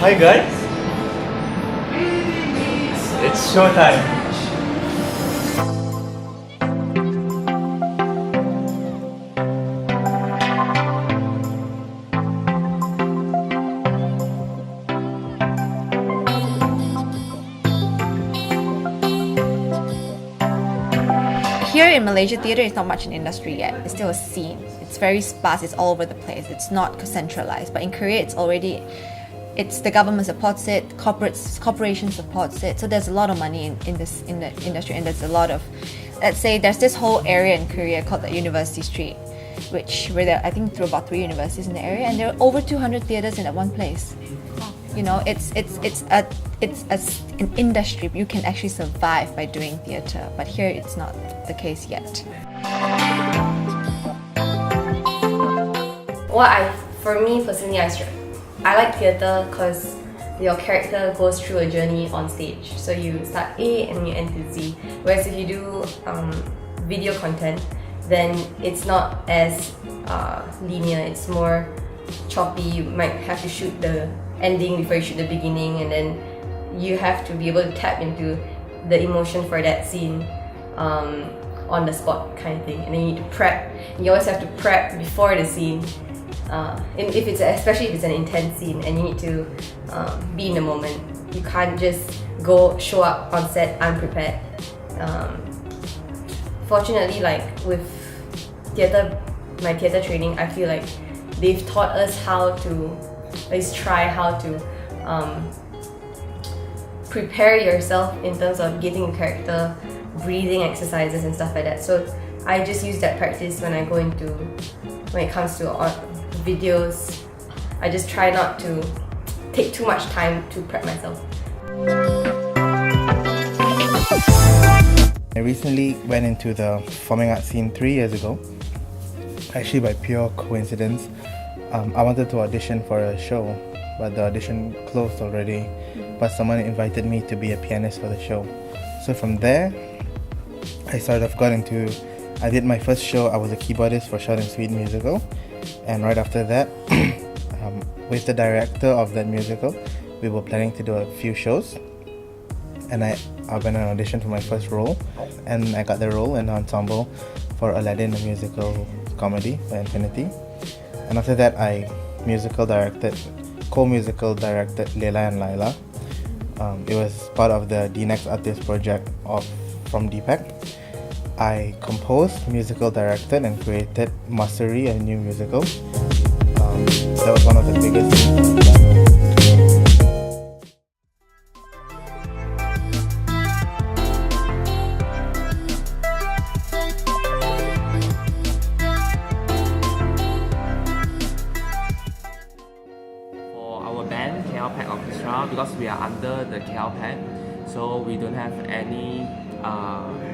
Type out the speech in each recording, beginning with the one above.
Hi guys, it's showtime. Here in Malaysia, theatre is not much an industry yet. It's still a scene. It's very sparse. It's all over the place. It's not centralized. But in Korea, it's the government supports it. Corporations supports it. So there's a lot of money in the industry, and there's a lot of, let's say, there's this whole area in Korea called the University Street, where there, I think, there are about 3 universities in the area, and there are over 200 theatres in that one place. You know, it's an industry. You can actually survive by doing theatre, but here it's not the case yet. For me personally, I like theatre because your character goes through a journey on stage. So you start A and you end to Z. Whereas if you do video content, then it's not as linear. It's more choppy. You might have to shoot the ending before you shoot the beginning, and then you have to be able to tap into the emotion for that scene on the spot kind of thing. And then you need to prep. You always have to prep before the scene. Especially if it's an intense scene and you need to be in the moment. You can't just show up on set unprepared. Fortunately, like with my theatre training, I feel like they've taught us how to prepare yourself in terms of getting a character, breathing exercises and stuff like that. So I just use that practice when it comes to videos. I just try not to take too much time to prep myself. I recently went into the performing arts scene 3 years ago. Actually, by pure coincidence, I wanted to audition for a show, but the audition closed already. But someone invited me to be a pianist for the show. So from there, I did my first show. I was a keyboardist for Short and Sweet musical. And right after that, with the director of that musical, we were planning to do a few shows. And I went on audition for my first role, and I got the role in the ensemble for Aladdin, a musical comedy by Infinity. And after that, I co-musical directed Layla and Laila. It was part of the D-Next Artist project from DPAC. I composed, musical directed, and created MyStory, a new musical. That was one of the biggest things I've done. For our band, KL Orchestra, because we are under the KL, so we don't have any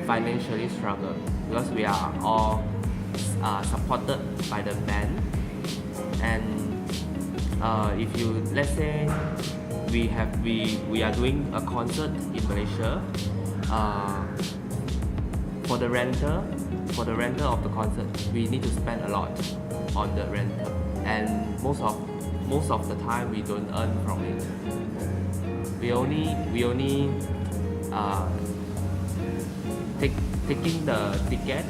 financially struggle, because we are all supported by the band. And if let's say we are doing a concert in Malaysia, for the rental of the concert, we need to spend a lot on the rental, and most of the time we don't earn from it. We only taking the ticket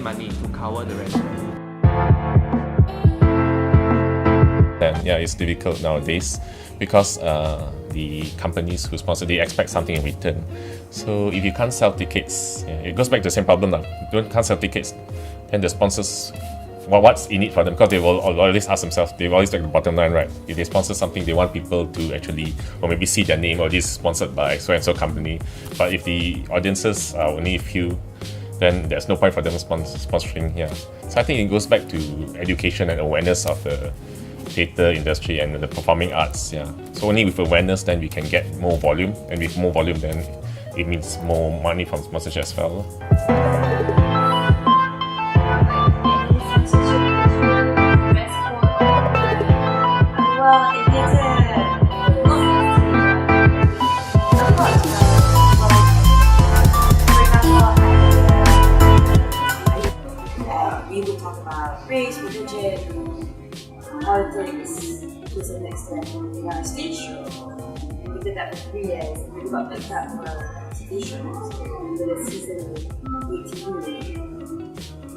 money to cover the rental. And yeah, it's difficult nowadays because the companies who sponsor, they expect something in return. So if you can't sell tickets, it goes back to the same problem now. You can't sell tickets, then the sponsors, what's in it for them? Because they will always ask themselves, they always take the bottom line, right? If they sponsor something, they want people to actually, or maybe see their name, or this is sponsored by so-and-so company. But if the audiences are only few, then there's no point for them sponsoring here. So I think it goes back to education and awareness of the theatre industry and the performing arts. Yeah. So only with awareness, then we can get more volume, and with more volume, then it means more money from sponsorship as well. We will talk about race, religion, politics to some extent. We got a stage show. And we did that for 3 years. And we got picked up for a TV show. We did a season 8 TV.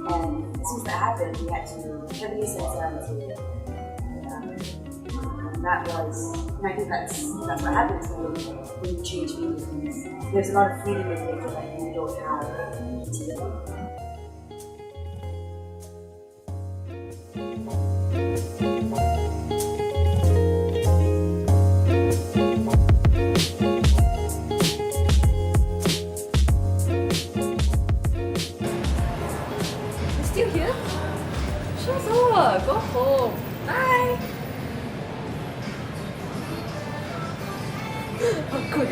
And as soon as that happened, we had to heavily censor material. And that was, and I think that's what happens when you change media. There's a lot of freedom in it that you don't have today. Still here? Show's over. Go home. Bye. Oh, good.